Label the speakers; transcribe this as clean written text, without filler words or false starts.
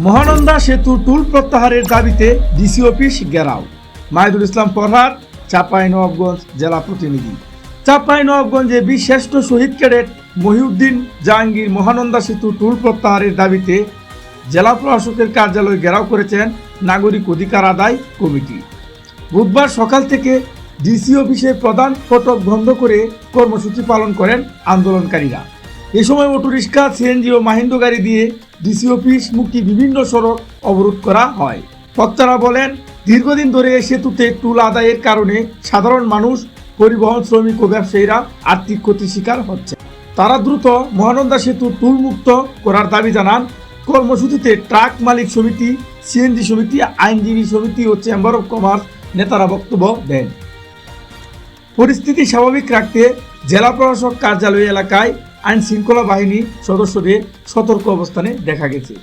Speaker 1: মহানন্দা সেতু টুল প্রত্যাহারের দাবিতে ডিসি অফিস ঘেরাও। মাহিদুল ইসলাম ফরহাদ, চাঁপাইনবাবগঞ্জ জেলা প্রতিনিধি। চাঁপাইনবাবগঞ্জে বীরশ্রেষ্ঠ শহীদ ক্যাডেট মহিউদ্দিন জাহাঙ্গীর মহানন্দা সেতু টুল প্রত্যাহারের দাবিতে জেলা প্রশাসকের কার্যালয় ঘেরাও করেছেন নাগরিক অধিকার আদায় কমিটি। বুধবার সকাল থেকে ডিসি অফিসের প্রধান ফটক বন্ধ করে কর্মসূচি পালন করেন আন্দোলনকারীরা। এ সময় অটোরিক্সা, সিএনজি ও মাহিন্দ্র গাড়ি দিয়ে ডিসি অফিস মুখী বিভিন্ন সড়ক অবরোধ করা হয়। বক্তারা বলেন, দীর্ঘদিন ধরে এই সেতুতে টুল আদায়ের কারণে সাধারণ মানুষ, পরিবহন শ্রমিক ও ব্যবসায়ীরা আর্থিক ক্ষতির শিকার হচ্ছে। তারা দ্রুত মহানন্দা সেতু টুল মুক্ত করার দাবি জানান। কর্মসূচিতে ট্রাক মালিক সমিতি, সিএনজি সমিতি, আইনজীবী সমিতি ও চেম্বার অব কমার্স নেতারা বক্তব্য দেন। পরিস্থিতি স্বাভাবিক রাখতে জেলা প্রশাসক কার্যালয় এলাকায় আইন শৃঙ্খলা বাহিনী সদস্যদের সতর্ক অবস্থানে দেখা গেছে।